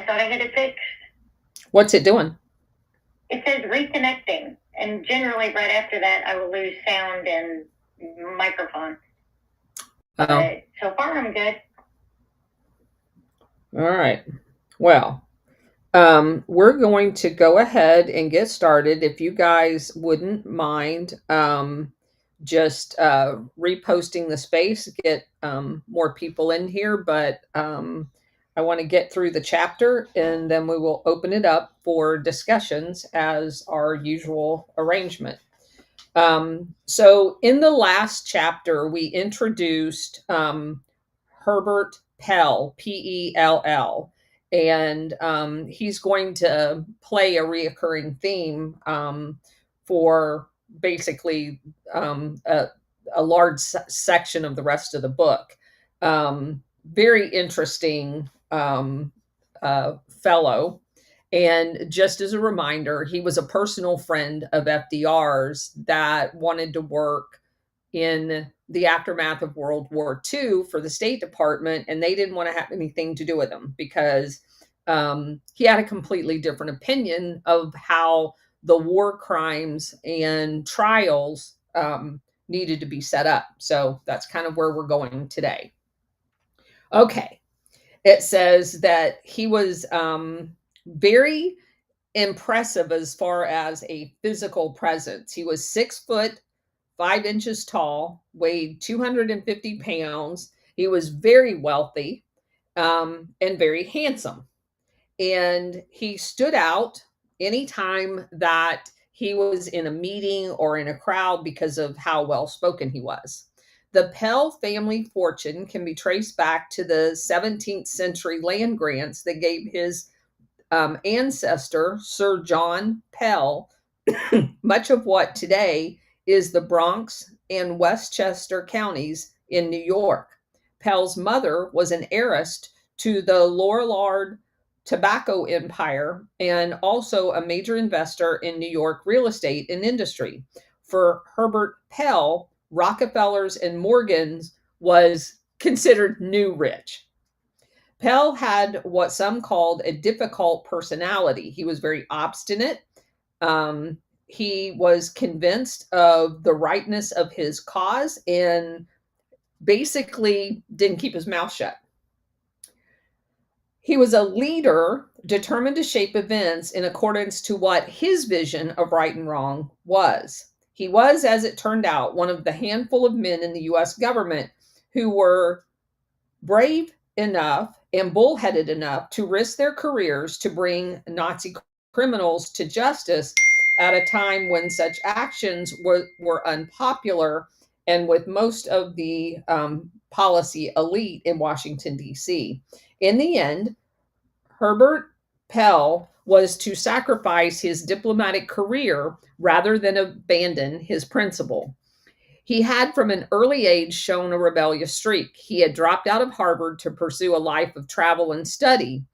thought I had it fixed. What's it doing? It says reconnecting, and generally right after that, I will lose sound and microphone. But Oh, so far, I'm good. all right. Well, we're going to go ahead and get started. If you guys wouldn't mind, just reposting the space, get more people in here. But I want to get through the chapter, and then we will open it up for discussions as our usual arrangement. So in the last chapter, we introduced Herbert Pell, Pell, and he's going to play a reoccurring theme for basically a large section of the rest of the book. Very interesting fellow. And just as a reminder, he was a personal friend of FDR's that wanted to work in the aftermath of World War II for the State Department, and they didn't want to have anything to do with him because he had a completely different opinion of how the war crimes and trials needed to be set up. So that's kind of where we're going today. Okay. It says that he was very impressive as far as a physical presence. He was 6 foot 5 inches tall, weighed 250 pounds. He was very wealthy and very handsome. And he stood out anytime that he was in a meeting or in a crowd because of how well spoken he was. The Pell family fortune can be traced back to the 17th century land grants that gave his ancestor, Sir John Pell, much of what today is the Bronx and Westchester counties in New York. Pell's mother was an heiress to the Lorillard tobacco empire and also a major investor in New York real estate and industry. For Herbert Pell, Rockefellers and Morgans was considered new rich. Pell had what some called a difficult personality. He was very obstinate. He was convinced of the rightness of his cause and basically didn't keep his mouth shut. He was a leader determined to shape events in accordance to what his vision of right and wrong was. He was, as it turned out, one of the handful of men in the US government who were brave enough and bullheaded enough to risk their careers to bring Nazi criminals to justice at a time when such actions were unpopular and with most of the policy elite in Washington, D.C. In the end, Herbert Pell was to sacrifice his diplomatic career rather than abandon his principle. He had from an early age shown a rebellious streak. He had dropped out of Harvard to pursue a life of travel and study.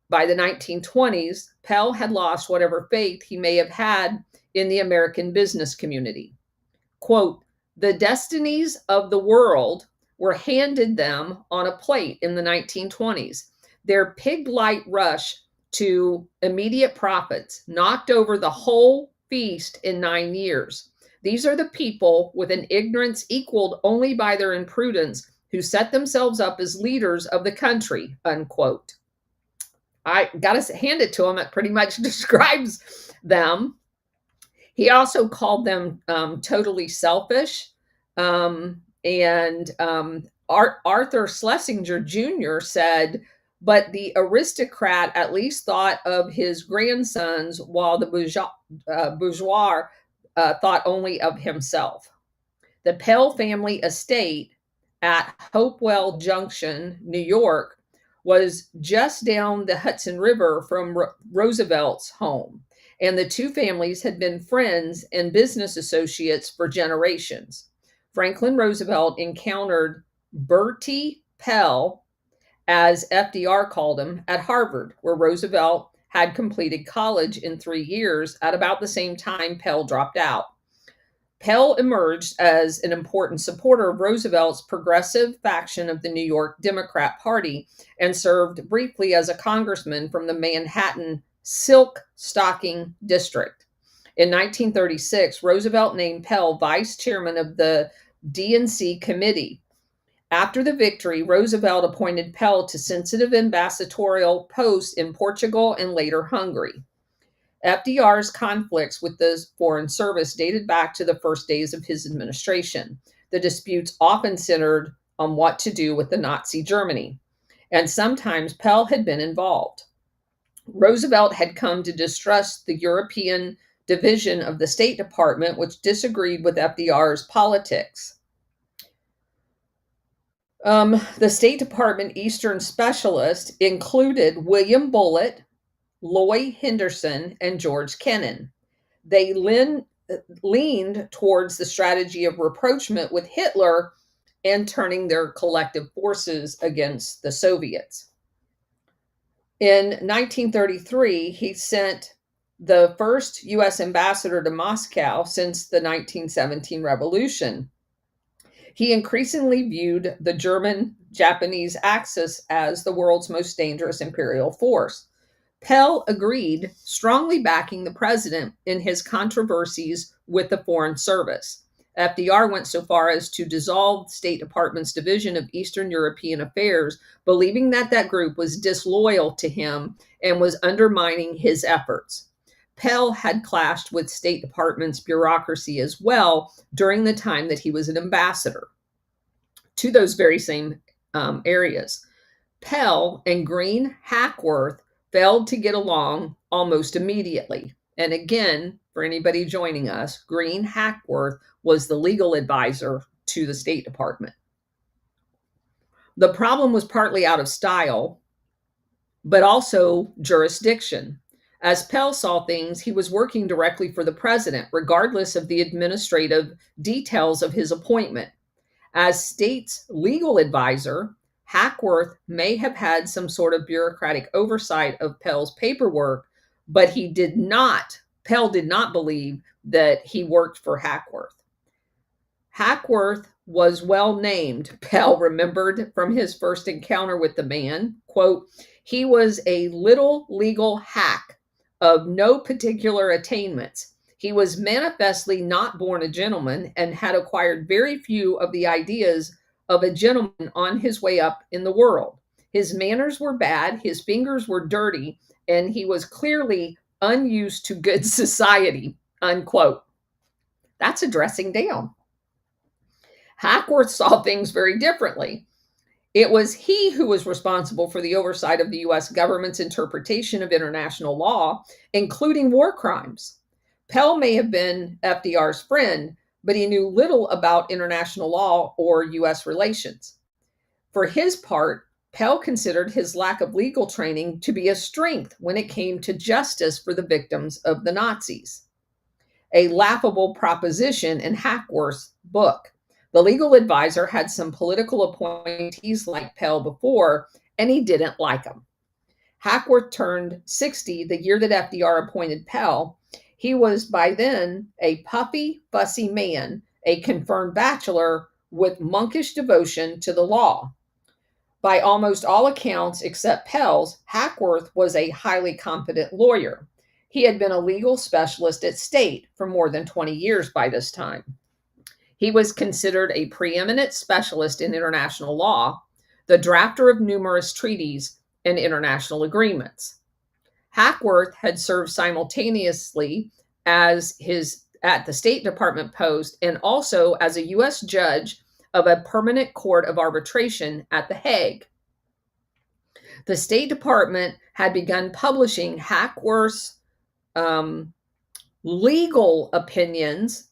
By the 1920s, Pell had lost whatever faith he may have had in the American business community. Quote, the destinies of the world were handed them on a plate in the 1920s. Their pig-like rush to immediate profits knocked over the whole feast in 9 years. These are the people with an ignorance equaled only by their imprudence who set themselves up as leaders of the country, unquote. I got to hand it to him. It pretty much describes them. He also called them totally selfish. And Arthur Schlesinger Jr. said, but the aristocrat at least thought of his grandsons while the bourgeois thought only of himself. The Pell family estate at Hopewell Junction, New York, was just down the Hudson River from Roosevelt's home, and the two families had been friends and business associates for generations. Franklin Roosevelt encountered Bertie Pell, as FDR called him, at Harvard, where Roosevelt had completed college in 3 years at about the same time Pell dropped out. Pell emerged as an important supporter of Roosevelt's progressive faction of the New York Democrat Party and served briefly as a congressman from the Manhattan Silk Stocking District. In 1936, Roosevelt named Pell vice chairman of the D&C committee. After the victory, Roosevelt appointed Pell to sensitive ambassadorial posts in Portugal and later Hungary. FDR's conflicts with the Foreign Service dated back to the first days of his administration. The disputes often centered on what to do with the Nazi Germany, and sometimes Pell had been involved. Roosevelt had come to distrust the European division of the State Department, which disagreed with FDR's politics. The State Department Eastern Specialist included William Bullitt, Loy Henderson, and George Kennan. They leaned towards the strategy of rapprochement with Hitler and turning their collective forces against the Soviets. In 1933, he sent the first U.S. ambassador to Moscow since the 1917 revolution. He increasingly viewed the German-Japanese Axis as the world's most dangerous imperial force. Pell agreed, strongly backing the president in his controversies with the Foreign Service. FDR went so far as to dissolve the State Department's Division of Eastern European Affairs, believing that that group was disloyal to him and was undermining his efforts. Pell had clashed with State Department's bureaucracy as well during the time that he was an ambassador to those very same areas. Pell and Green Hackworth failed to get along almost immediately. And again, for anybody joining us, Green Hackworth was the legal advisor to the State Department. The problem was partly out of style, but also jurisdiction. As Pell saw things, he was working directly for the president, regardless of the administrative details of his appointment. As state's legal advisor, Hackworth may have had some sort of bureaucratic oversight of Pell's paperwork, but Pell did not believe that he worked for Hackworth. Hackworth was well named, Pell remembered from his first encounter with the man. Quote, "He was a little legal hack of no particular attainments. He was manifestly not born a gentleman and had acquired very few of the ideas of a gentleman on his way up in the world. His manners were bad, his fingers were dirty, and he was clearly unused to good society," unquote. That's a dressing down. Hackworth saw things very differently. It was he who was responsible for the oversight of the U.S. government's interpretation of international law, including war crimes. Pell may have been FDR's friend, but he knew little about international law or U.S. relations. For his part, Pell considered his lack of legal training to be a strength when it came to justice for the victims of the Nazis. A laughable proposition in Hackworth's book. The legal advisor had some political appointees like Pell before, and he didn't like them. Hackworth turned 60 the year that FDR appointed Pell. He was by then a puffy, fussy man, a confirmed bachelor with monkish devotion to the law. By almost all accounts except Pell's, Hackworth was a highly competent lawyer. He had been a legal specialist at State for more than 20 years by this time. He was considered a preeminent specialist in international law, the drafter of numerous treaties and international agreements. Hackworth had served simultaneously at the State Department post and also as a U.S. judge of a permanent court of arbitration at The Hague. The State Department had begun publishing Hackworth's legal opinions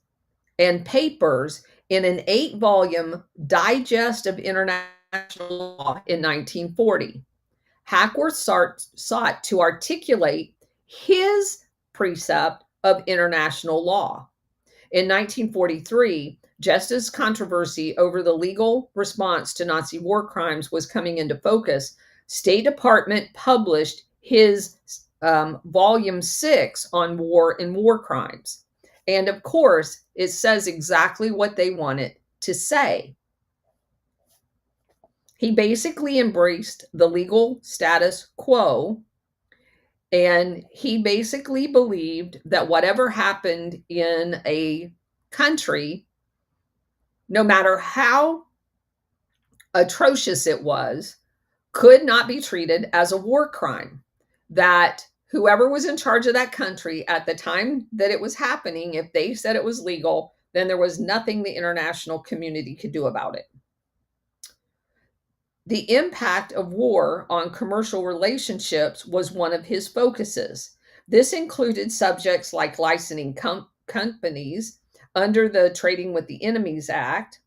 and papers in an 8-volume digest of international law in 1940. Hackworth sought to articulate his precept of international law. In 1943, just as controversy over the legal response to Nazi war crimes was coming into focus, State Department published his Volume 6 on war and war crimes. And of course, it says exactly what they want it to say. He basically embraced the legal status quo, and he basically believed that whatever happened in a country, no matter how atrocious it was, could not be treated as a war crime. That whoever was in charge of that country at the time that it was happening, if they said it was legal, then there was nothing the international community could do about it. The impact of war on commercial relationships was one of his focuses. This included subjects like licensing companies under the Trading with the Enemies Act.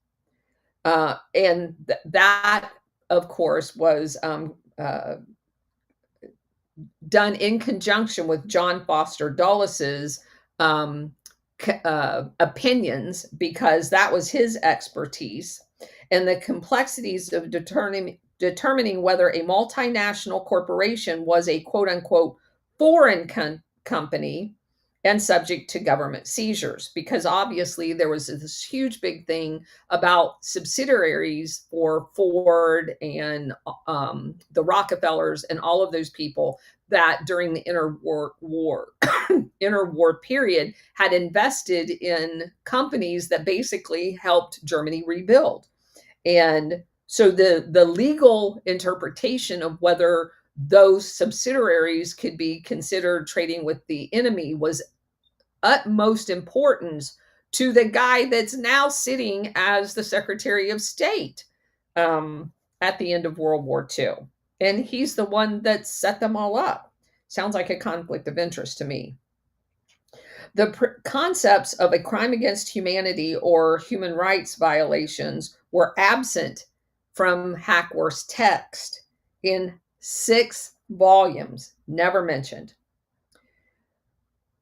That, of course, was done in conjunction with John Foster Dulles's opinions, because that was his expertise, and the complexities of determining whether a multinational corporation was a quote unquote foreign company and subject to government seizures, because obviously there was this huge big thing about subsidiaries for Ford and the Rockefellers and all of those people that during the interwar period had invested in companies that basically helped Germany rebuild. And so the legal interpretation of whether those subsidiaries could be considered trading with the enemy was utmost importance to the guy that's now sitting as the Secretary of State at the end of World War II. And he's the one that set them all up. Sounds like a conflict of interest to me. The concepts of a crime against humanity or human rights violations were absent from Hackworth's text in 6 volumes, never mentioned.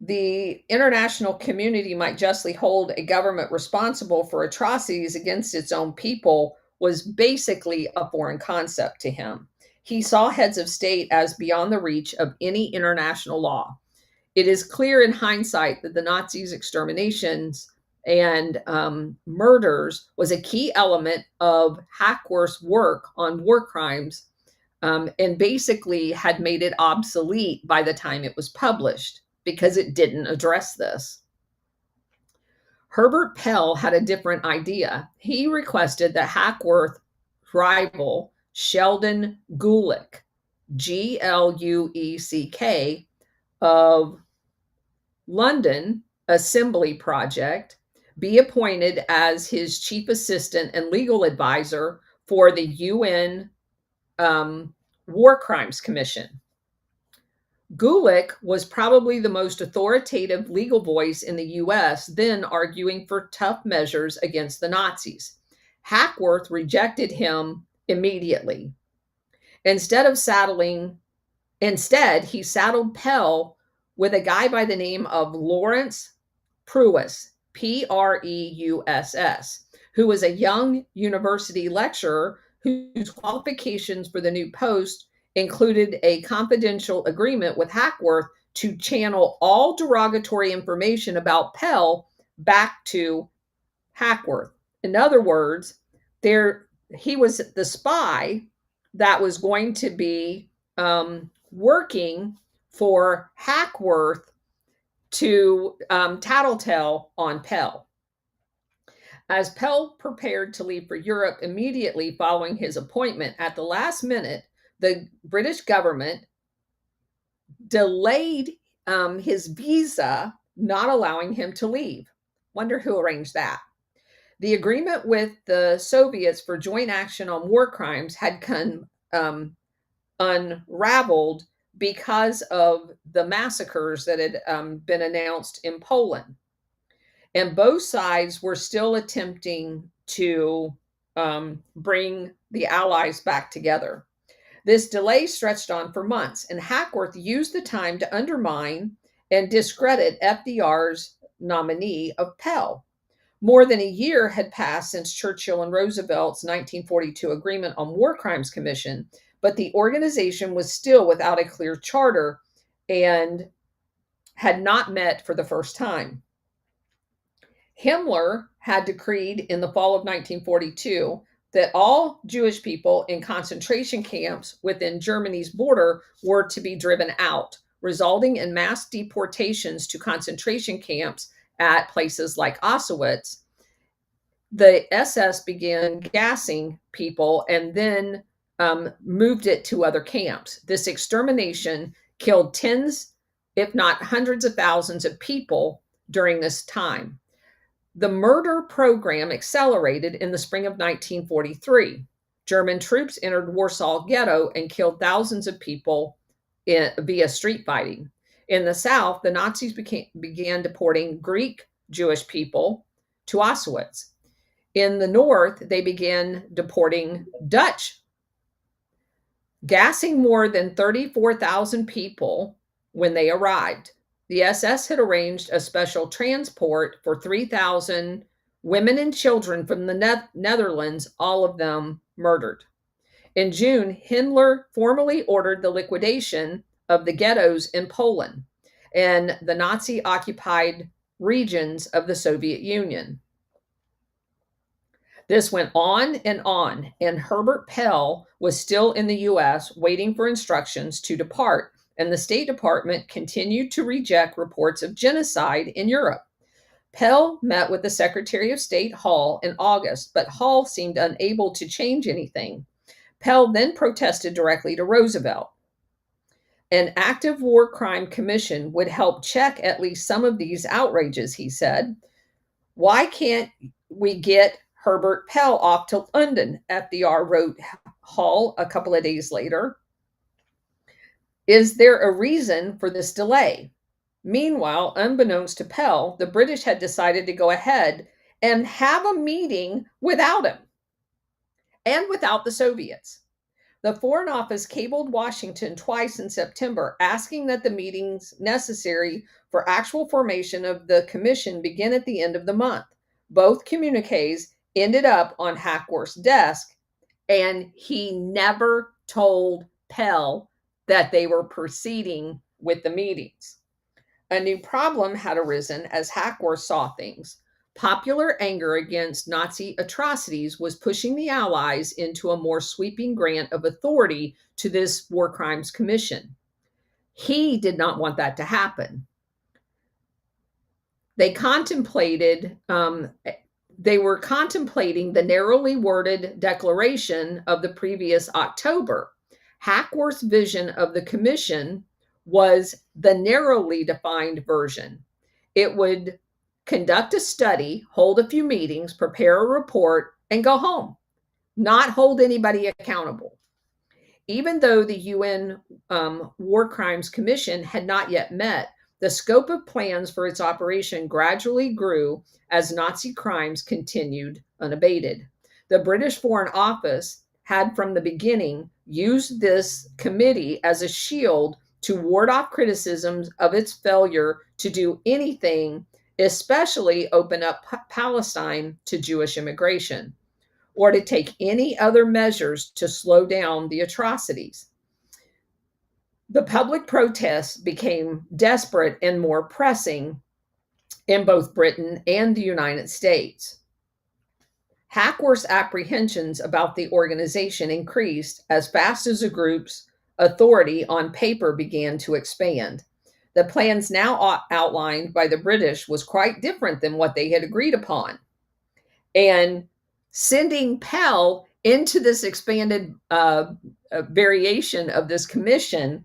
The international community might justly hold a government responsible for atrocities against its own people was basically a foreign concept to him. He saw heads of state as beyond the reach of any international law. It is clear in hindsight that the Nazis' exterminations and murders was a key element of Hackworth's work on war crimes, and basically had made it obsolete by the time it was published, because it didn't address this. Herbert Pell had a different idea. He requested that Hackworth's rival, Sheldon Gulick, Glueck, of London Assembly Project, be appointed as his chief assistant and legal advisor for the UN War Crimes Commission. Gulick was probably the most authoritative legal voice in the US, then arguing for tough measures against the Nazis. Hackworth rejected him immediately. Instead, he saddled Pell with a guy by the name of Lawrence Preuss, Preuss, who was a young university lecturer whose qualifications for the new post included a confidential agreement with Hackworth to channel all derogatory information about Pell back to Hackworth. In other words, he was the spy that was going to be working for Hackworth to tattletale on Pell. As Pell prepared to leave for Europe immediately following his appointment, at the last minute, the British government delayed his visa, not allowing him to leave. Wonder who arranged that. The agreement with the Soviets for joint action on war crimes had unraveled because of the massacres that had been announced in Poland. And both sides were still attempting to bring the Allies back together. This delay stretched on for months, and Hackworth used the time to undermine and discredit FDR's nominee of Pell. More than a year had passed since Churchill and Roosevelt's 1942 agreement on War Crimes Commission, but the organization was still without a clear charter and had not met for the first time. Himmler had decreed in the fall of 1942 that all Jewish people in concentration camps within Germany's border were to be driven out, resulting in mass deportations to concentration camps at places like Auschwitz. The SS began gassing people and then moved it to other camps. This extermination killed tens, if not hundreds of thousands of people during this time. The murder program accelerated in the spring of 1943. German troops entered Warsaw Ghetto and killed thousands of people via street fighting. In the South, the Nazis began deporting Greek Jewish people to Auschwitz. In the North, they began deporting Dutch, gassing more than 34,000 people when they arrived. The SS had arranged a special transport for 3,000 women and children from the Netherlands, all of them murdered. In June, Himmler formally ordered the liquidation of the ghettos in Poland and the Nazi-occupied regions of the Soviet Union. This went on, and Herbert Pell was still in the US waiting for instructions to depart, and the State Department continued to reject reports of genocide in Europe. Pell met with the Secretary of State Hall in August, but Hall seemed unable to change anything. Pell then protested directly to Roosevelt. An active war crime commission would help check at least some of these outrages, he said. Why can't we get Herbert Pell off to London? FDR wrote Hall a couple of days later. Is there a reason for this delay? Meanwhile, unbeknownst to Pell, the British had decided to go ahead and have a meeting without him and without the Soviets. The Foreign Office cabled Washington twice in September, asking that the meetings necessary for actual formation of the commission begin at the end of the month. Both communiques ended up on Hackworth's desk, and he never told Pell that they were proceeding with the meetings. A new problem had arisen as Hackworth saw things. Popular anger against Nazi atrocities was pushing the Allies into a more sweeping grant of authority to this War Crimes Commission. He did not want that to happen. They were contemplating the narrowly worded declaration of the previous October. Hackworth's vision of the commission was the narrowly defined version. It would conduct a study, hold a few meetings, prepare a report, and go home, not hold anybody accountable. Even though the UN War Crimes Commission had not yet met, the scope of plans for its operation gradually grew as Nazi crimes continued unabated. The British Foreign Office had from the beginning used this committee as a shield to ward off criticisms of its failure to do anything, especially open up Palestine to Jewish immigration, or to take any other measures to slow down the atrocities. The public protests became desperate and more pressing in both Britain and the United States. Hackworth's apprehensions about the organization increased as fast as the group's authority on paper began to expand. The plans now outlined by the British was quite different than what they had agreed upon. And sending Pell into this expanded variation of this commission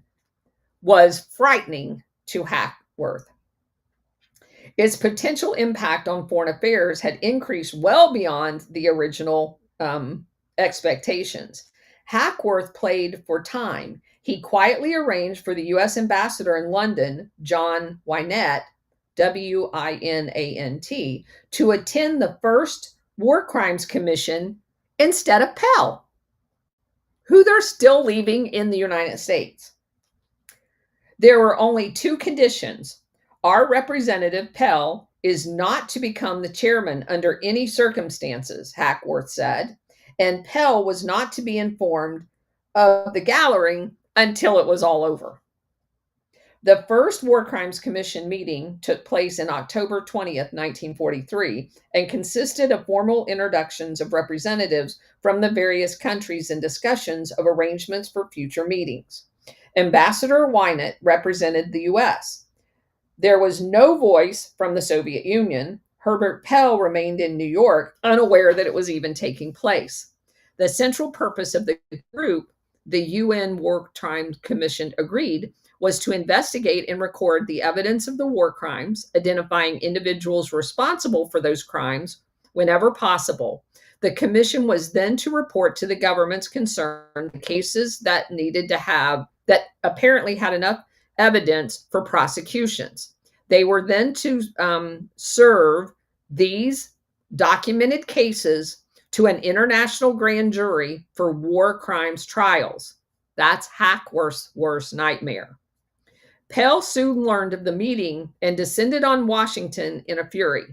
was frightening to Hackworth. Its potential impact on foreign affairs had increased well beyond the original expectations. Hackworth played for time. He quietly arranged for the U.S. ambassador in London, John Wynant, W-I-N-A-N-T, to attend the first War Crimes Commission instead of Pell, who they're still leaving in the United States. There were only two conditions. Our representative, Pell, is not to become the chairman under any circumstances, Hackworth said, and Pell was not to be informed of the gathering until it was all over. The first War Crimes Commission meeting took place in October 20th, 1943, and consisted of formal introductions of representatives from the various countries and discussions of arrangements for future meetings. Ambassador Wynant represented the U.S. There was no voice from the Soviet Union. Herbert Pell remained in New York, unaware that it was even taking place. The central purpose of the group, the UN War Crimes Commission agreed, was to investigate and record the evidence of the war crimes, identifying individuals responsible for those crimes whenever possible. The commission was then to report to the governments concerned the cases that apparently had enough evidence for prosecutions. They were then to serve these documented cases to an international grand jury for war crimes trials. That's Hackworth's worst nightmare. Pell soon learned of the meeting and descended on Washington in a fury.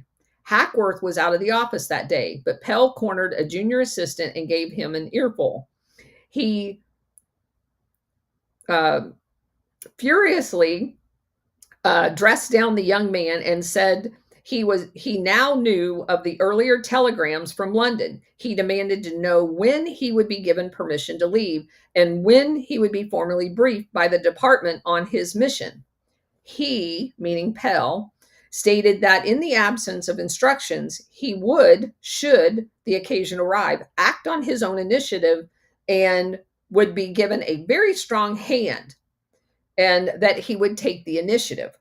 Hackworth was out of the office that day, but Pell cornered a junior assistant and gave him an earful. He furiously dressed down the young man and said he now knew of the earlier telegrams from London. He demanded to know when he would be given permission to leave and when he would be formally briefed by the department on his mission. He, meaning Pell, stated that in the absence of instructions, he would, should the occasion arrive, act on his own initiative and would be given a very strong hand, and that he would take the initiative.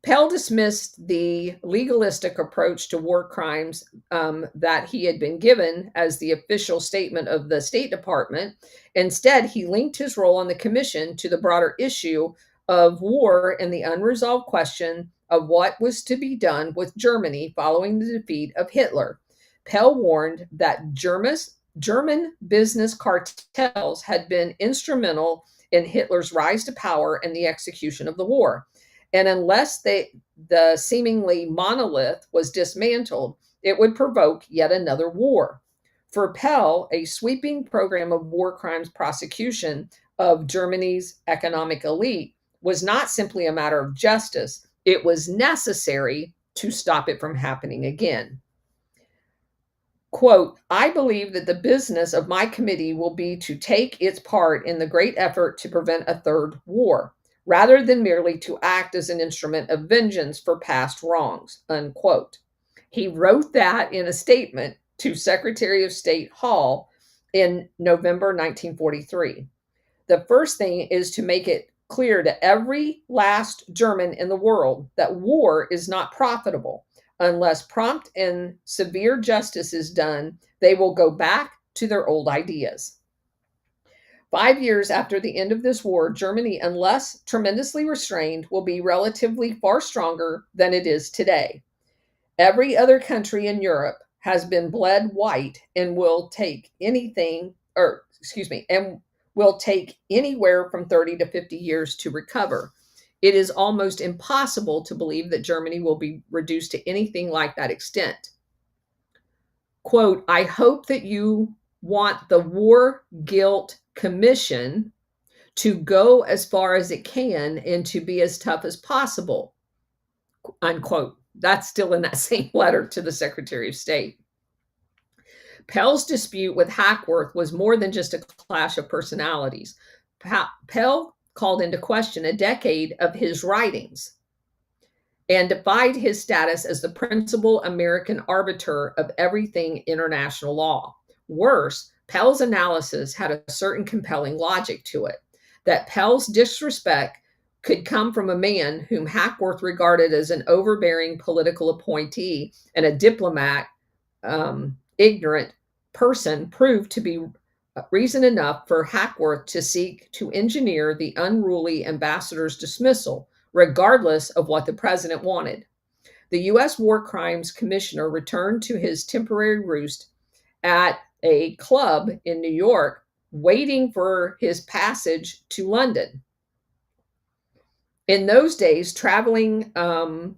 Pell dismissed the legalistic approach to war crimes that he had been given as the official statement of the State Department. Instead, he linked his role on the commission to the broader issue of war and the unresolved question of what was to be done with Germany following the defeat of Hitler. Pell warned that German business cartels had been instrumental in Hitler's rise to power and the execution of the war. And unless the seemingly monolith was dismantled, it would provoke yet another war. For Pell, a sweeping program of war crimes prosecution of Germany's economic elite was not simply a matter of justice, it was necessary to stop it from happening again. Quote, I believe that the business of my committee will be to take its part in the great effort to prevent a third war, rather than merely to act as an instrument of vengeance for past wrongs, unquote. He wrote that in a statement to Secretary of State Hall in November 1943. The first thing is to make it clear to every last German in the world that war is not profitable. Unless prompt and severe justice is done, they will go back to their old ideas. 5 years after the end of this war, Germany, unless tremendously restrained, will be relatively far stronger than it is today. Every other country in Europe has been bled white and will take anywhere from 30 to 50 years to recover. It is almost impossible to believe that Germany will be reduced to anything like that extent. Quote, I hope that you want the War Guilt Commission to go as far as it can and to be as tough as possible, unquote. That's still in that same letter to the Secretary of State. Pell's dispute with Hackworth was more than just a clash of personalities. Pell called into question a decade of his writings and defied his status as the principal American arbiter of everything international law. Worse, Pell's analysis had a certain compelling logic to it, that Pell's disrespect could come from a man whom Hackworth regarded as an overbearing political appointee and a diplomat, ignorant person, proved to be reason enough for Hackworth to seek to engineer the unruly ambassador's dismissal, regardless of what the president wanted. The U.S. War Crimes Commissioner returned to his temporary roost at a club in New York, waiting for his passage to London. In those days, traveling under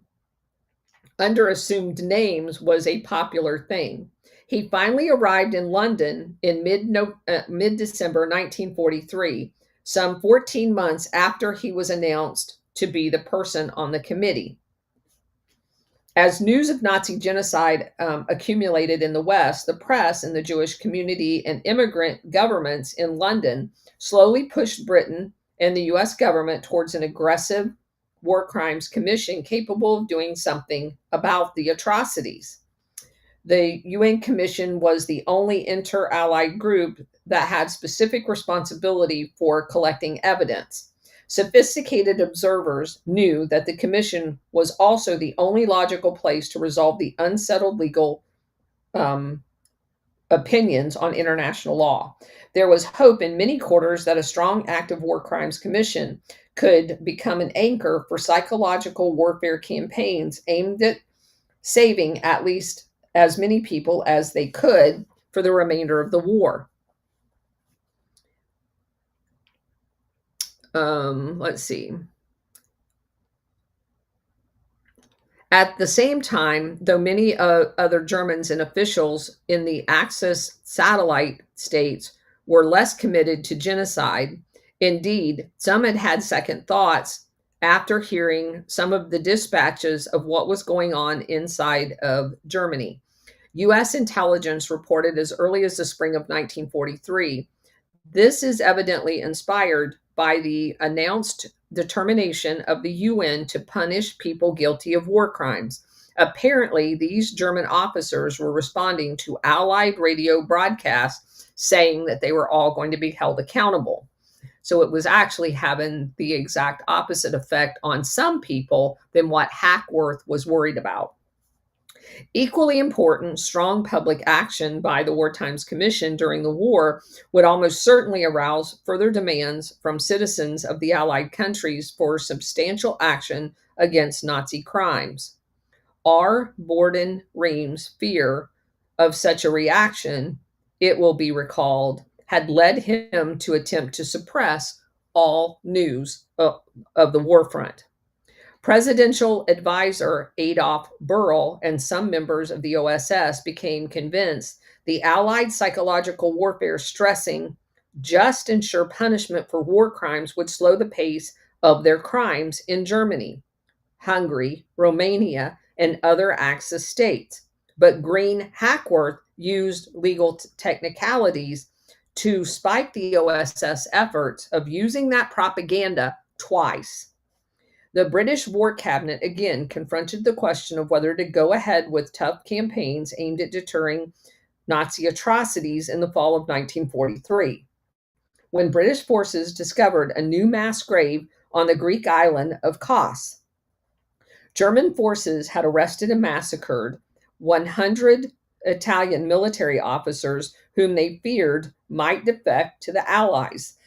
assumed names was a popular thing. He finally arrived in London in mid-December 1943, some 14 months after he was announced to be the person on the committee. As news of Nazi genocide accumulated in the West, the press and the Jewish community and immigrant governments in London slowly pushed Britain and the US government towards an aggressive war crimes commission capable of doing something about the atrocities. The UN Commission was the only inter-allied group that had specific responsibility for collecting evidence. Sophisticated observers knew that the commission was also the only logical place to resolve the unsettled legal opinions on international law. There was hope in many quarters that a strong active war crimes commission could become an anchor for psychological warfare campaigns aimed at saving at least as many people as they could for the remainder of the war. Let's see. At the same time, though many other Germans and officials in the Axis satellite states were less committed to genocide, indeed, some had had second thoughts after hearing some of the dispatches of what was going on inside of Germany. U.S. intelligence reported as early as the spring of 1943. This is evidently inspired by the announced determination of the UN to punish people guilty of war crimes. Apparently, these German officers were responding to Allied radio broadcasts saying that they were all going to be held accountable. So it was actually having the exact opposite effect on some people than what Hackworth was worried about. Equally important, strong public action by the War Crimes Commission during the war would almost certainly arouse further demands from citizens of the Allied countries for substantial action against Nazi crimes. R. Borden Ream's fear of such a reaction, it will be recalled, had led him to attempt to suppress all news of the war front. Presidential advisor Adolf Burl and some members of the OSS became convinced the Allied psychological warfare stressing just and sure punishment for war crimes would slow the pace of their crimes in Germany, Hungary, Romania, and other Axis states. But Green Hackworth used legal technicalities to spike the OSS efforts of using that propaganda twice. The British War Cabinet again confronted the question of whether to go ahead with tough campaigns aimed at deterring Nazi atrocities in the fall of 1943, when British forces discovered a new mass grave on the Greek island of Kos. German forces had arrested and massacred 100 Italian military officers whom they feared might defect to the Allies.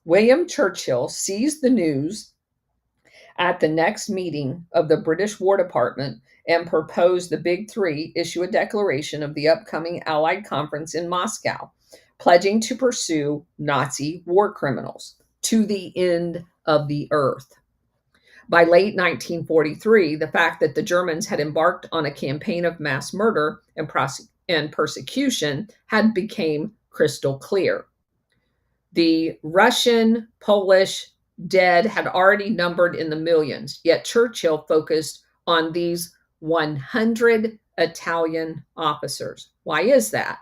William Churchill seized the news at the next meeting of the British War Department and proposed the Big Three issue a declaration of the upcoming Allied conference in Moscow, pledging to pursue Nazi war criminals to the end of the earth. By late 1943, the fact that the Germans had embarked on a campaign of mass murder and persecution had become crystal clear. The Russian, Polish, dead had already numbered in the millions, yet Churchill focused on these 100 Italian officers. Why is that?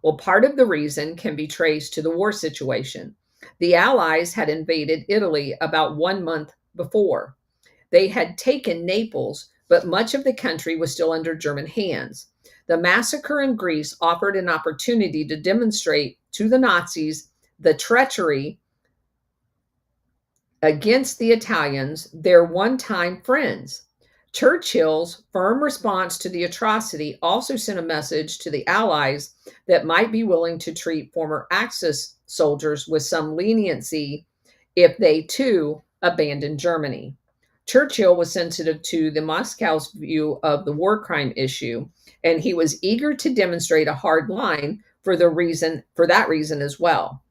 Well, part of the reason can be traced to the war situation. The Allies had invaded Italy about 1 month before. They had taken Naples, but much of the country was still under German hands. The massacre in Greece offered an opportunity to demonstrate to the Nazis the treachery against the Italians, their one-time friends. Churchill's firm response to the atrocity also sent a message to the Allies that might be willing to treat former Axis soldiers with some leniency if they too abandoned Germany. Churchill was sensitive to the Moscow's view of the war crime issue, and he was eager to demonstrate a hard line for that reason as well.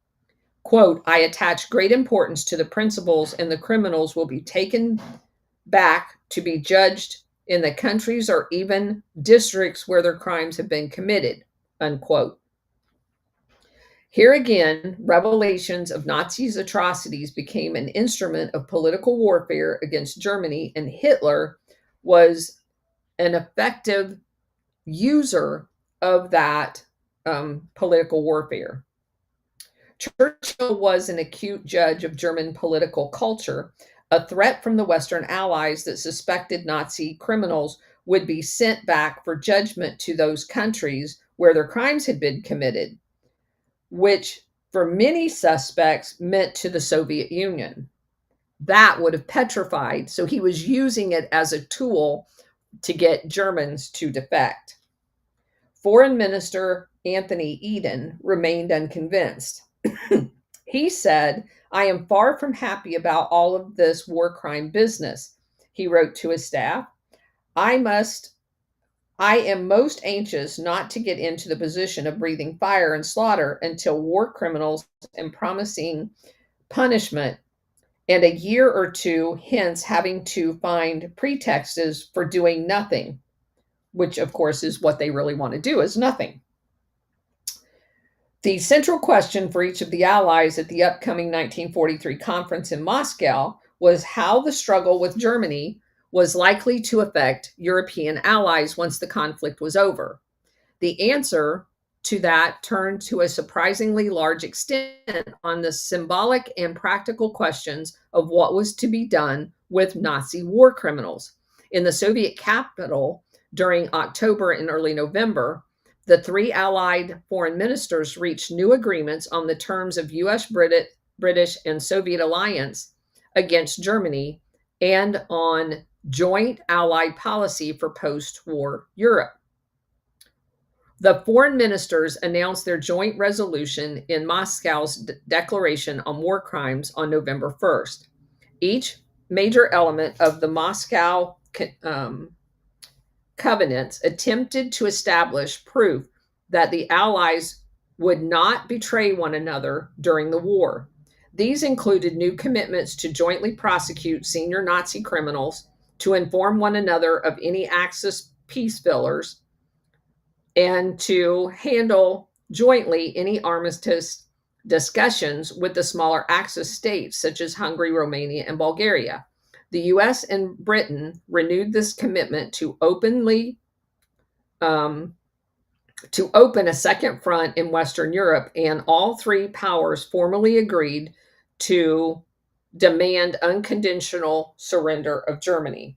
Quote, I attach great importance to the principles, and the criminals will be taken back to be judged in the countries or even districts where their crimes have been committed, unquote. Here again, revelations of Nazis' atrocities became an instrument of political warfare against Germany, and Hitler was an effective user of that political warfare. Churchill was an acute judge of German political culture. A threat from the Western Allies that suspected Nazi criminals would be sent back for judgment to those countries where their crimes had been committed, which for many suspects meant to the Soviet Union. That would have petrified. So he was using it as a tool to get Germans to defect. Foreign Minister Anthony Eden remained unconvinced. He said, "I am far from happy about all of this war crime business." He wrote to his staff, I am most anxious not to get into the position of breathing fire and slaughter until war criminals and promising punishment, and a year or two hence having to find pretexts for doing nothing, which of course is what they really want to do, is nothing. The central question for each of the allies at the upcoming 1943 conference in Moscow was how the struggle with Germany was likely to affect European allies once the conflict was over. The answer to that turned to a surprisingly large extent on the symbolic and practical questions of what was to be done with Nazi war criminals. In the Soviet capital during October and early November, the three Allied foreign ministers reached new agreements on the terms of US, British, and Soviet alliance against Germany and on joint Allied policy for post-war Europe. The foreign ministers announced their joint resolution in Moscow's Declaration on War Crimes on November 1st. Each major element of the Moscow covenants attempted to establish proof that the Allies would not betray one another during the war. These included new commitments to jointly prosecute senior Nazi criminals, to inform one another of any Axis peace fillers, and to handle jointly any armistice discussions with the smaller Axis states such as Hungary, Romania, and Bulgaria. The US and Britain renewed this commitment to open a second front in Western Europe, and all three powers formally agreed to demand unconditional surrender of Germany.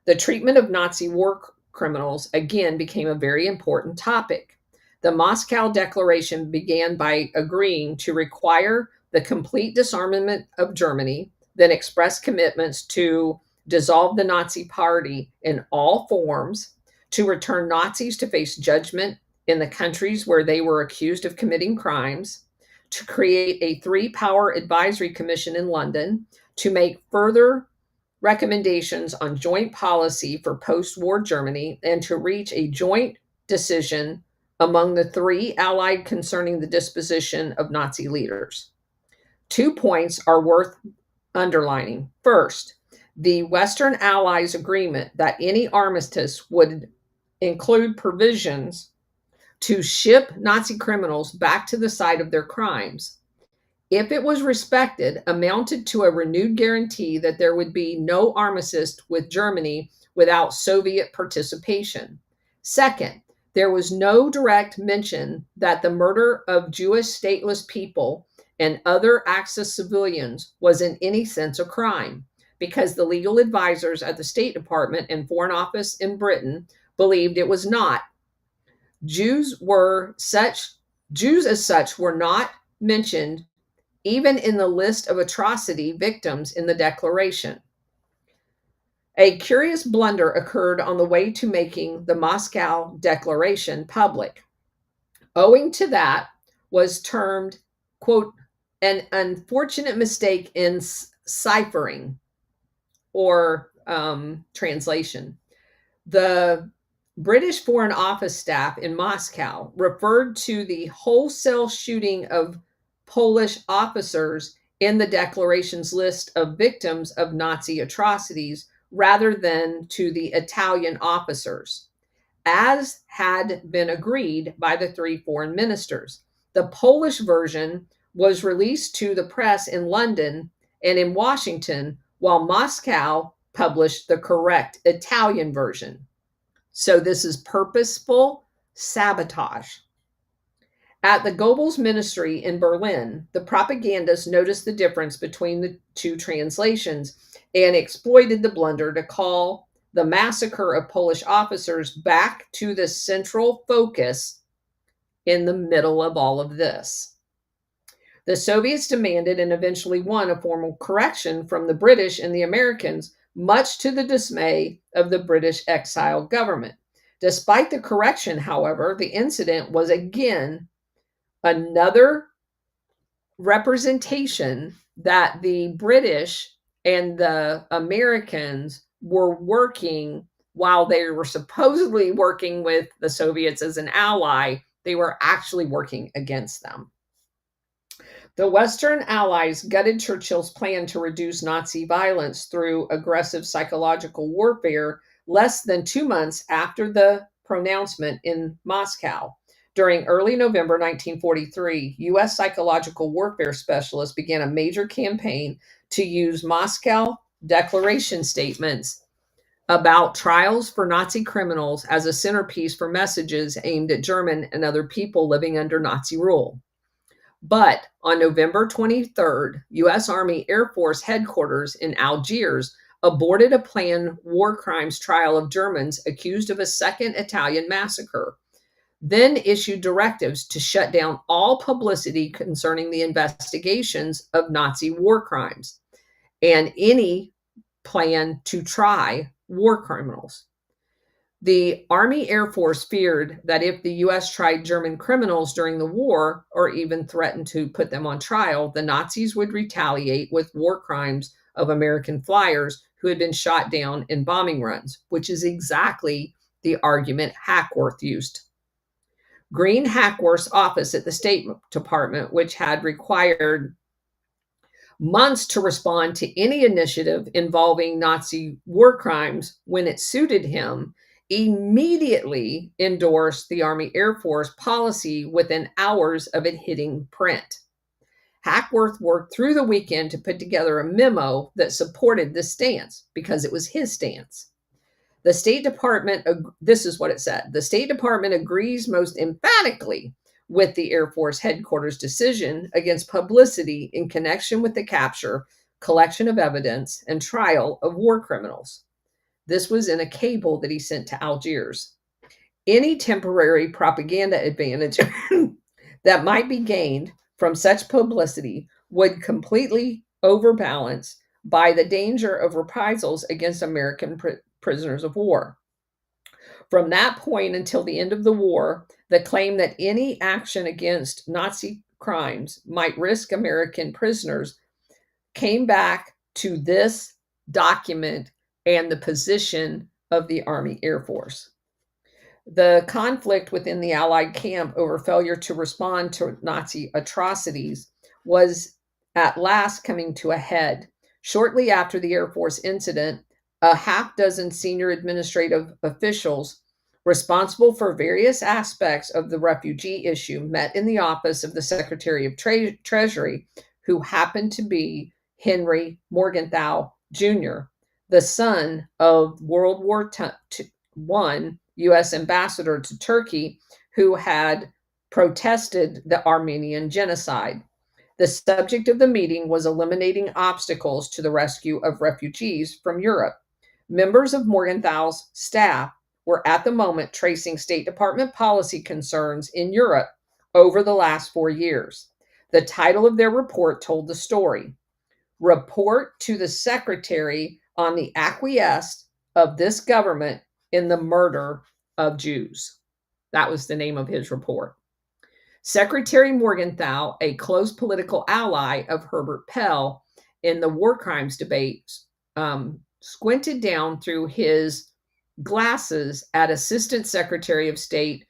The treatment of Nazi war criminals again became a very important topic. The Moscow Declaration began by agreeing to require the complete disarmament of Germany, then express commitments to dissolve the Nazi Party in all forms, to return Nazis to face judgment in the countries where they were accused of committing crimes, to create a three-power advisory commission in London, to make further recommendations on joint policy for post-war Germany, and to reach a joint decision among the three Allied concerning the disposition of Nazi leaders. 2 points are worth underlining. First, the Western Allies' agreement that any armistice would include provisions to ship Nazi criminals back to the site of their crimes, if it was respected, amounted to a renewed guarantee that there would be no armistice with Germany without Soviet participation. Second, there was no direct mention that the murder of Jewish stateless people and other Axis civilians was in any sense a crime, because the legal advisors at the State Department and Foreign Office in Britain believed it was not. Jews as such were not mentioned even in the list of atrocity victims in the Declaration. A curious blunder occurred on the way to making the Moscow Declaration public. Owing to that was termed, quote, an unfortunate mistake in ciphering or translation. The British Foreign Office staff in Moscow referred to the wholesale shooting of Polish officers in the Declaration's list of victims of Nazi atrocities rather than to the Italian officers, as had been agreed by the three foreign ministers. The Polish version was released to the press in London and in Washington, while Moscow published the correct Italian version. So this is purposeful sabotage. At the Goebbels ministry in Berlin, the propagandists noticed the difference between the two translations and exploited the blunder to call the massacre of Polish officers back to the central focus in the middle of all of this. The Soviets demanded and eventually won a formal correction from the British and the Americans, much to the dismay of the British exile government. Despite the correction, however, the incident was again another representation that the British and the Americans were working while they were supposedly working with the Soviets as an ally, they were actually working against them. The Western Allies gutted Churchill's plan to reduce Nazi violence through aggressive psychological warfare less than 2 months after the pronouncement in Moscow. During early November 1943, U.S. psychological warfare specialists began a major campaign to use Moscow declaration statements about trials for Nazi criminals as a centerpiece for messages aimed at German and other people living under Nazi rule. But on November 23rd, U.S. Army Air Force headquarters in Algiers aborted a planned war crimes trial of Germans accused of a second Italian massacre, then issued directives to shut down all publicity concerning the investigations of Nazi war crimes and any plan to try war criminals. The Army Air Force feared that if the U.S. tried German criminals during the war, or even threatened to put them on trial, the Nazis would retaliate with war crimes of American flyers who had been shot down in bombing runs, which is exactly the argument Hackworth used. Green Hackworth's office at the State Department, which had required months to respond to any initiative involving Nazi war crimes when it suited him, immediately endorsed the Army Air Force policy within hours of it hitting print. Hackworth worked through the weekend to put together a memo that supported this stance because it was his stance. The State Department, this is what it said, the State Department agrees most emphatically with the Air Force headquarters decision against publicity in connection with the capture, collection of evidence, and trial of war criminals. This was in a cable that he sent to Algiers. Any temporary propaganda advantage that might be gained from such publicity would completely overbalance by the danger of reprisals against American prisoners of war. From that point until the end of the war, the claim that any action against Nazi crimes might risk American prisoners came back to this document and the position of the Army Air Force. The conflict within the Allied camp over failure to respond to Nazi atrocities was at last coming to a head. Shortly after the Air Force incident, a half dozen senior administrative officials responsible for various aspects of the refugee issue met in the office of the Secretary of Treasury, who happened to be Henry Morgenthau Jr., the son of World War I U.S. ambassador to Turkey, who had protested the Armenian genocide. The subject of the meeting was eliminating obstacles to the rescue of refugees from Europe. Members of Morgenthau's staff were at the moment tracing State Department policy concerns in Europe over the last 4 years. The title of their report told the story: Report to the Secretary on the acquiescence of this government in the murder of Jews. That was the name of his report. Secretary Morgenthau, a close political ally of Herbert Pell in the war crimes debates, squinted down through his glasses at Assistant Secretary of State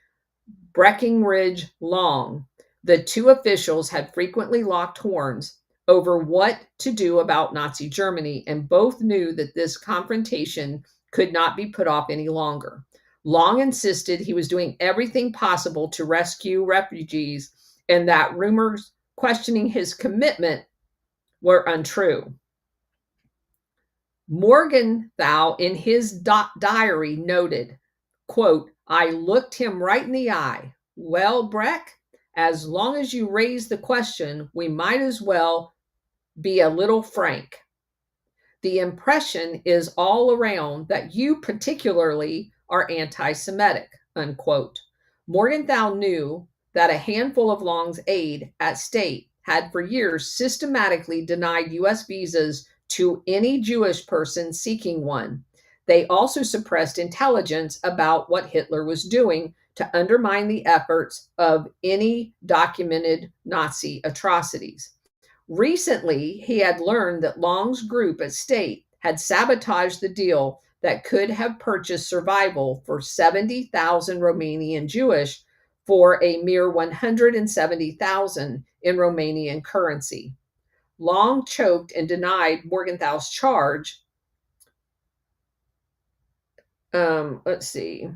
Breckinridge Long. The two officials had frequently locked horns over what to do about Nazi Germany, and both knew that this confrontation could not be put off any longer. Long insisted he was doing everything possible to rescue refugees and that rumors questioning his commitment were untrue. Morgenthau, in his diary, noted, quote, "I looked him right in the eye. Well, Breck, as long as you raise the question, we might as well be a little frank. The impression is all around that you particularly are anti-Semitic," unquote. Morgenthau knew that a handful of Long's aide at state had for years systematically denied U.S. visas to any Jewish person seeking one. They also suppressed intelligence about what Hitler was doing to undermine the efforts of any documented Nazi atrocities. Recently, he had learned that Long's group at state had sabotaged the deal that could have purchased survival for 70,000 Romanian Jewish for a mere 170,000 in Romanian currency. Long choked and denied Morgenthau's charge. Let's see.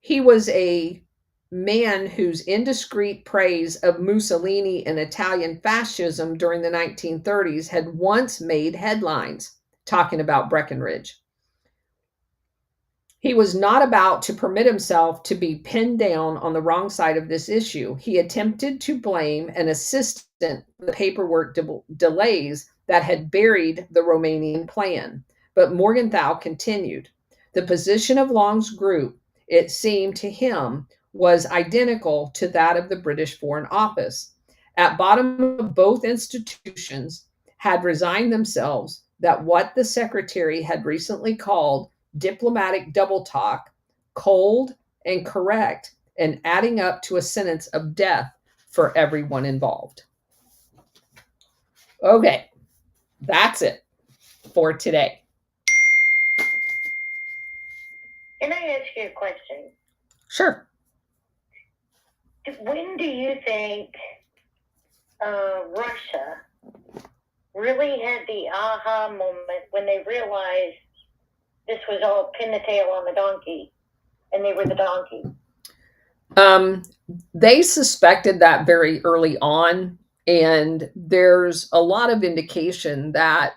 He was a man whose indiscreet praise of Mussolini and Italian fascism during the 1930s had once made headlines, talking about Breckinridge. He was not about to permit himself to be pinned down on the wrong side of this issue. He attempted to blame an assistant for the paperwork delays that had buried the Romanian plan. But Morgenthau continued. The position of Long's group, it seemed to him, was identical to that of the British Foreign Office. At bottom of both institutions had resigned themselves that what the secretary had recently called diplomatic double talk, cold and correct, and adding up to a sentence of death for everyone involved. Okay, that's it for today. Can I ask you a question? Sure. When do you think Russia really had the aha moment when they realized this was all pin the tail on the donkey and they were the donkey? They suspected that very early on, and there's a lot of indication that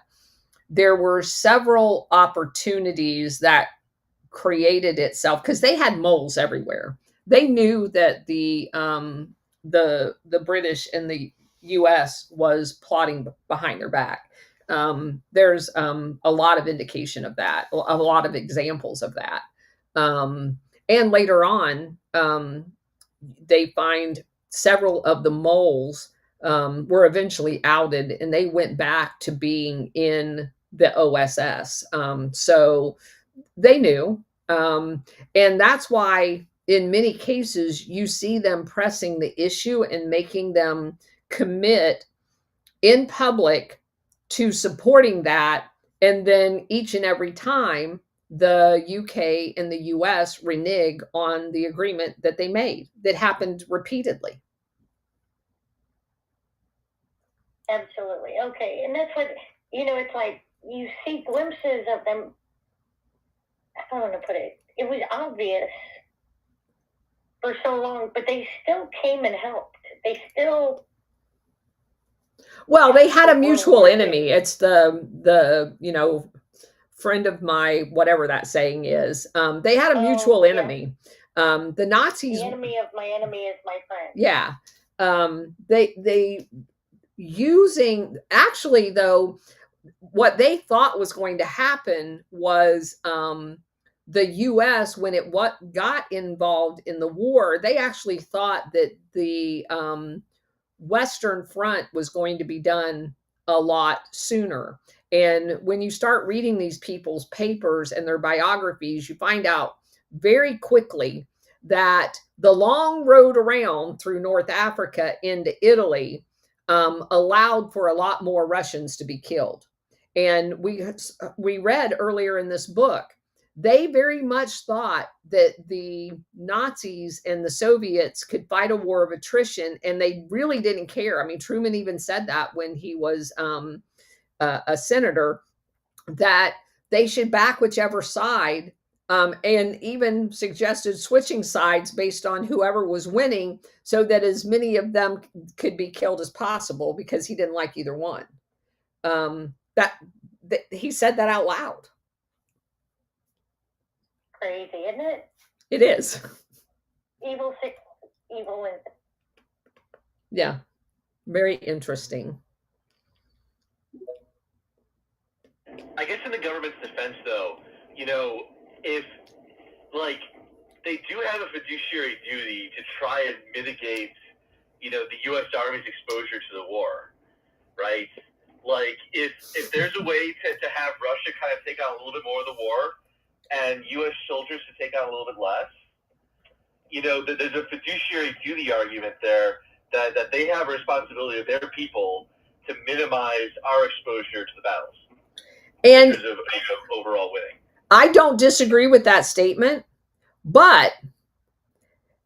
there were several opportunities that created itself because they had moles everywhere. They knew that the British and the U.S. was plotting behind their back. There's a lot of indication of that, a lot of examples of that. And later on, they find several of the moles were eventually outed, and they went back to being in the OSS. So they knew. And that's why in many cases you see them pressing the issue and making them commit in public to supporting that. And then each and every time the UK and the US renege on the agreement that they made. That happened repeatedly. Absolutely. Okay. And that's what, it's like you see glimpses of them. I don't want to put it. It was obvious for so long, but they still came and helped. They still. Well, they had a mutual enemy. It's the friend of my, whatever that saying is. They had a mutual enemy. The Nazis. The enemy of my enemy is my friend. Yeah. They using, actually though, what they thought was going to happen was the U.S., when it got involved in the war, they actually thought that the Western Front was going to be done a lot sooner. And when you start reading these people's papers and their biographies, you find out very quickly that the long road around through North Africa into Italy allowed for a lot more Russians to be killed. And we read earlier in this book, they very much thought that the Nazis and the Soviets could fight a war of attrition, and they really didn't care. I mean, Truman even said that when he was a senator, that they should back whichever side and even suggested switching sides based on whoever was winning so that as many of them could be killed as possible because he didn't like either one. That he said that out loud. Crazy, isn't it? It is. Evil six, evil wins. Yeah, very interesting. I guess in the government's defense, though, if, like, they do have a fiduciary duty to try and mitigate, the U.S. Army's exposure to the war, right? Like, if there's a way to have Russia kind of take on a little bit more of the war and U.S. soldiers to take on a little bit less, there's a fiduciary duty argument there that they have a responsibility of their people to minimize our exposure to the battles. And because of overall winning. I don't disagree with that statement, but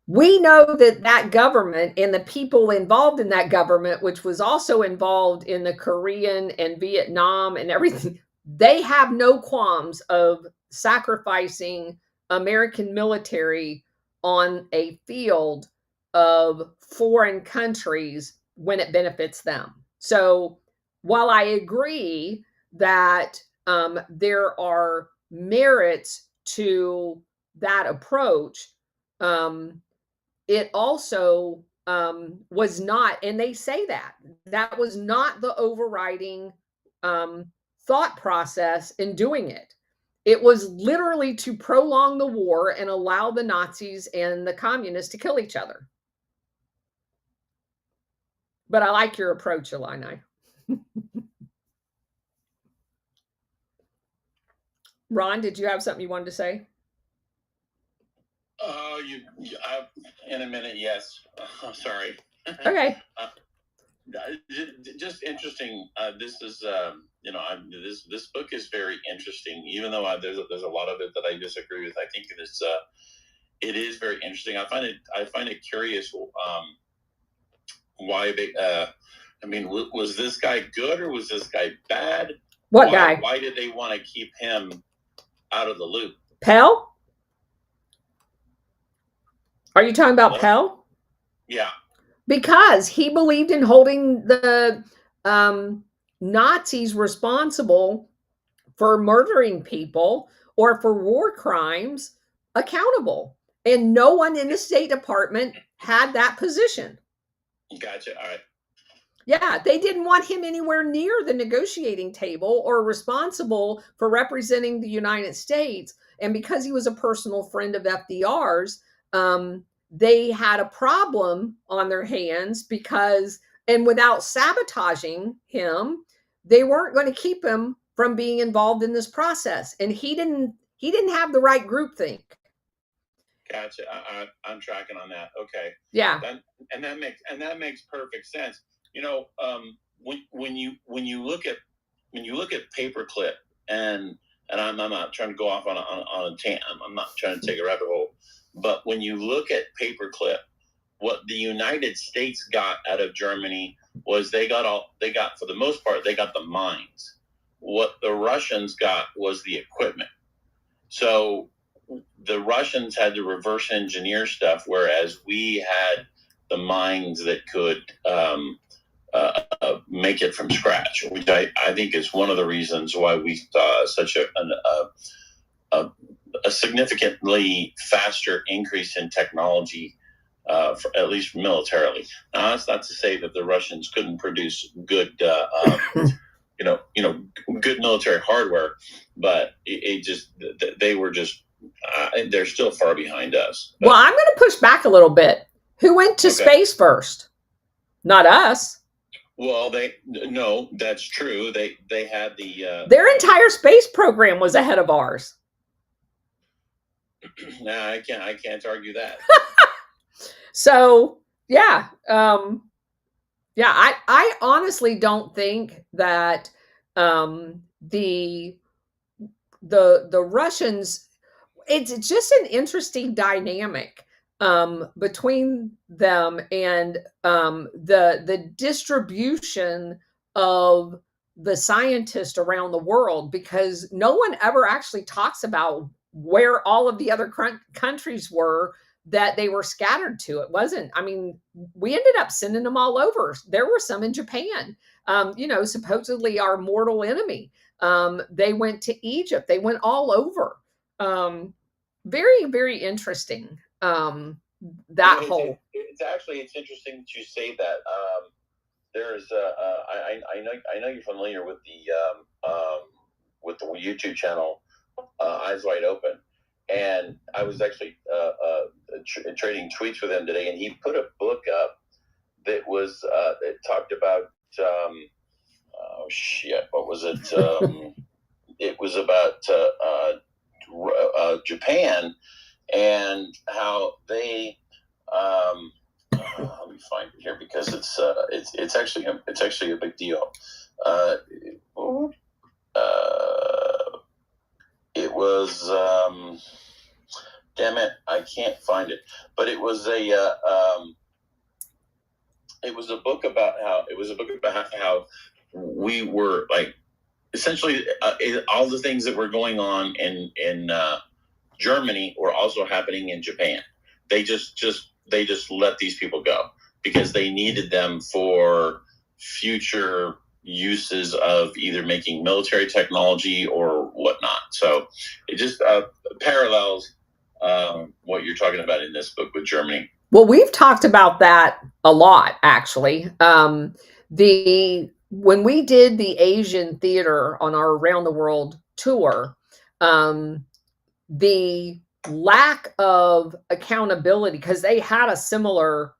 we know that that government and the people involved in that government, which was also involved in the Korean and Vietnam and everything, they have no qualms of sacrificing American military on a field of foreign countries when it benefits them. So while I agree that there are merits to that approach, it also was not, and they say that was not the overriding thought process in doing it. It was literally to prolong the war and allow the Nazis and the communists to kill each other. But I like your approach, Illini. Ron, did you have something you wanted to say? In a minute, yes. Sorry. Okay. Just interesting. This is, this book is very interesting. Even though there's a lot of it that I disagree with, I think it is very interesting. I find it curious. Why they? Was this guy good or was this guy bad? What guy? Why did they want to keep him out of the loop? Pell? Are you talking about Pell? Yeah. Because he believed in holding the Nazis responsible for murdering people or for war crimes accountable. And no one in the State Department had that position. Gotcha. All right. Yeah, they didn't want him anywhere near the negotiating table or responsible for representing the United States. And because he was a personal friend of FDR's, they had a problem on their hands because, and without sabotaging him, they weren't going to keep him from being involved in this process. And he didn't have the right groupthink. Gotcha. I'm tracking on that. Okay. Yeah. That makes perfect sense. When you look at Paperclip, and I'm not trying to go off on a tangent. I'm not trying to take a rabbit hole. But when you look at Paperclip, what the United States got out of Germany was they got for the most part, they got the mines. What the Russians got was the equipment. So the Russians had to reverse engineer stuff, whereas we had the mines that could make it from scratch, which I think is one of the reasons why we saw such a significantly faster increase in technology, for, at least militarily. Now, that's not to say that the Russians couldn't produce good, good military hardware, but they were just, they're still far behind us. Well, I'm going to push back a little bit. Who went to space first? Not us. Well, no, that's true. They had their entire space program was ahead of ours. No, I can't argue that. So yeah, I honestly don't think that the Russians. It's just an interesting dynamic between them and the distribution of the scientists around the world, because no one ever actually talks about where all of the other countries were that they were scattered to. It wasn't, I mean, we ended up sending them all over. There were some in Japan, supposedly our mortal enemy. They went to Egypt, they went all over. Very, very interesting. That whole. It's interesting to say that. There's I know you're familiar with the YouTube channel Eyes Wide Open, and I was actually trading tweets with him today, and he put a book up that was that talked about what was it? It was about Japan and how they let me find it here because it's actually a big deal. It was damn it, I can't find it, but it was a book about how we were like essentially all the things that were going on in Germany were also happening in Japan. They just let these people go because they needed them for future uses of either making military technology or whatnot. So it just parallels what you're talking about in this book with Germany. Well, we've talked about that a lot, actually. When we did the Asian theater on our Around the World tour, the lack of accountability, because they had a similar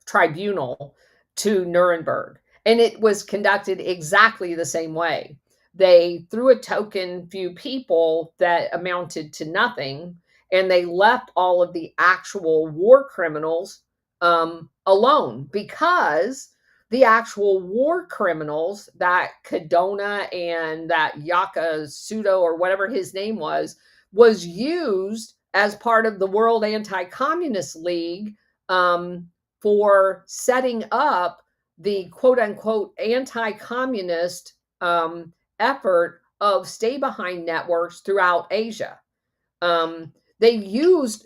tribunal to Nuremberg, and it was conducted exactly the same way. They threw a token few people that amounted to nothing, and they left all of the actual war criminals alone, because the actual war criminals, that Cadona and that Yakasuto or whatever his name was used as part of the World Anti-Communist League for setting up the quote unquote anti-communist effort of stay behind networks throughout Asia. They used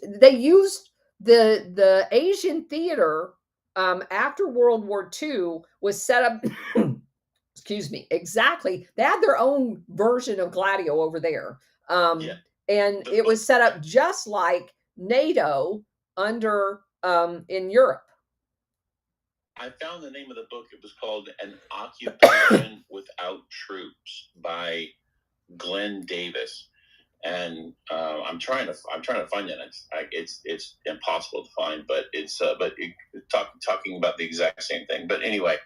the Asian theater after World War II was set up. Excuse me. Exactly. They had their own version of Gladio over there. And it was set up just like NATO under in Europe. I found the name of the book. It was called An Occupation Without Troops by Glenn Davis. And I'm trying to find it. It's impossible to find, but it's talking about the exact same thing. But anyway,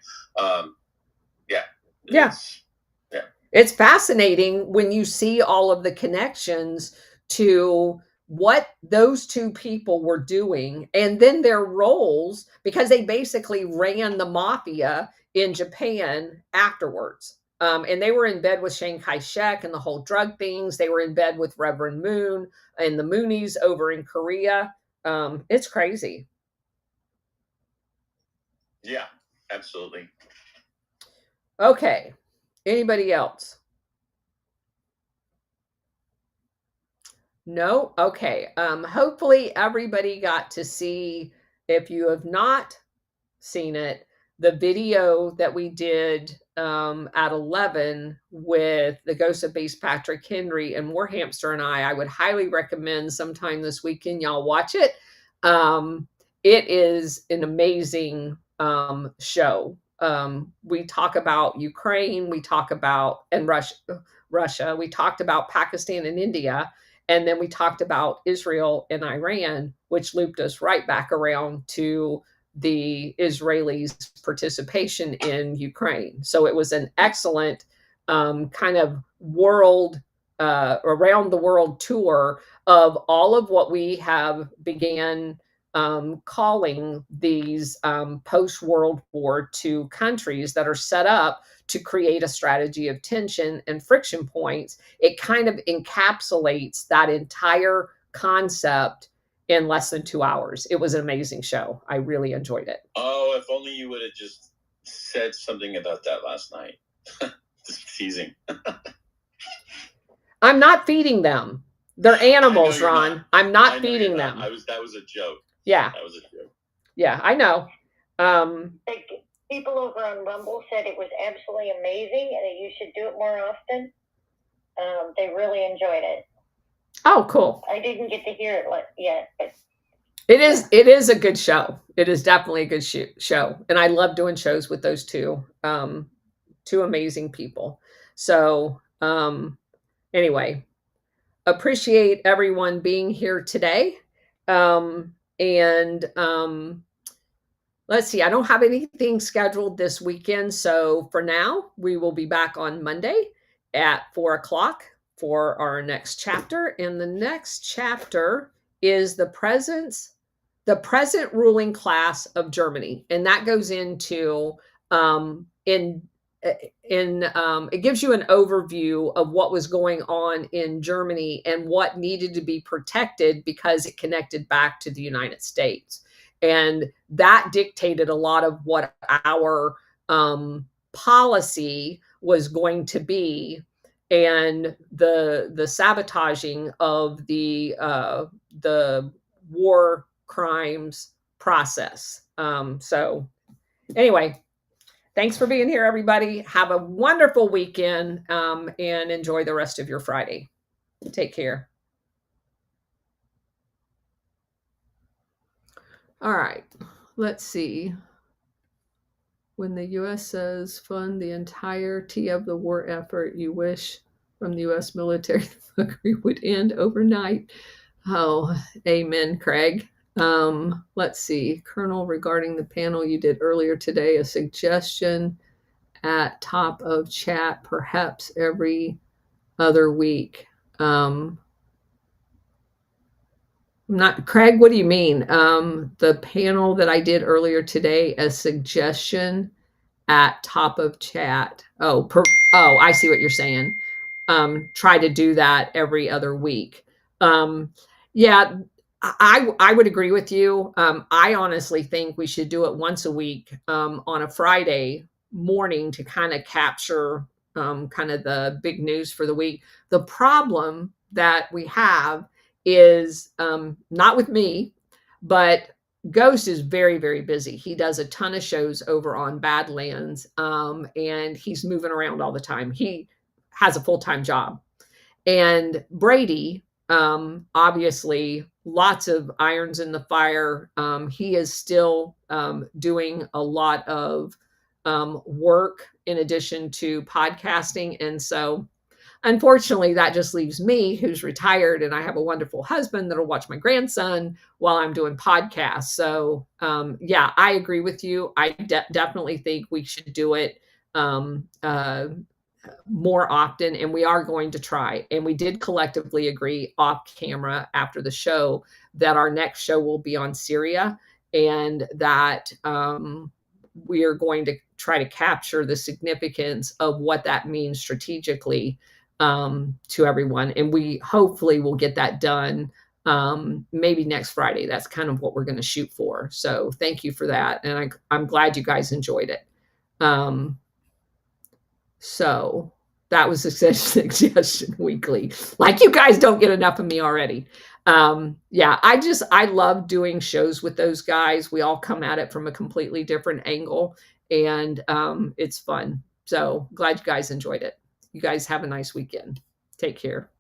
it's fascinating when you see all of the connections to what those two people were doing, and then their roles, because they basically ran the mafia in Japan afterwards. And they were in bed with Chiang Kai-shek and the whole drug things. They were in bed with Reverend Moon and the Moonies over in Korea. It's crazy. Yeah, absolutely. Okay. Anybody else? No? Okay. Hopefully everybody got to see, if you have not seen it, the video that we did at 11 with the Ghost of Base Patrick Henry and Warhamster and I would highly recommend sometime this weekend y'all watch it. It is an amazing show. We talk about Ukraine, we talk about and Russia, we talked about Pakistan and India, and then we talked about Israel and Iran, which looped us right back around to the Israelis' participation in Ukraine. So it was an excellent kind of around the world tour of all of what we have began calling these post-World War II countries that are set up to create a strategy of tension and friction points. It kind of encapsulates that entire concept in less than 2 hours. It was an amazing show. I really enjoyed it. Oh, if only you would have just said something about that last night. Just teasing. I'm not feeding them. They're animals, you're Ron. not. I'm I not know feeding you're not. them. That was a joke. Yeah. That was a joke. Yeah, I know. Like, people over on Rumble said it was absolutely amazing and that you should do it more often. They really enjoyed it. Oh, cool. I didn't get to hear it yet, but it is a good show. It is definitely a good show. And I love doing shows with those two amazing people. So, anyway, appreciate everyone being here today. And let's see, I don't have anything scheduled this weekend. So for now, we will be back on Monday at 4:00 for our next chapter. And the next chapter is the present ruling class of Germany. And that goes into it gives you an overview of what was going on in Germany and what needed to be protected because it connected back to the United States. And that dictated a lot of what our policy was going to be, and the sabotaging of the war crimes process. So anyway, thanks for being here, everybody. Have a wonderful weekend, and enjoy the rest of your Friday. Take care. All right, let's see. When the U.S. says fund the entirety of the war effort, you wish from the U.S. military would end overnight. Oh, amen, Craig. Let's see. Colonel, regarding the panel you did earlier today, a suggestion at top of chat, perhaps every other week. Not Craig, what do you mean? The panel that I did earlier today, a suggestion at top of chat. Oh, I see what you're saying. Try to do that every other week. Yeah, I would agree with you. I honestly think we should do it once a week on a Friday morning to kind of capture kind of the big news for the week. The problem that we have is not with me, but Ghost is very, very busy. He does a ton of shows over on Badlands, and he's moving around all the time. He has a full-time job. And Brady, obviously, lots of irons in the fire. He is still doing a lot of work in addition to podcasting. And so unfortunately, that just leaves me, who's retired, and I have a wonderful husband that'll watch my grandson while I'm doing podcasts. So, yeah, I agree with you. I definitely think we should do it more often, and we are going to try. And we did collectively agree off camera after the show that our next show will be on Syria, and that we are going to try to capture the significance of what that means strategically to everyone. And we hopefully will get that done maybe next Friday. That's kind of what we're going to shoot for. So thank you for that. And I'm glad you guys enjoyed it. So that was a suggestion weekly. Like, you guys don't get enough of me already. Yeah, I love doing shows with those guys. We all come at it from a completely different angle, and it's fun. So glad you guys enjoyed it. You guys have a nice weekend. Take care.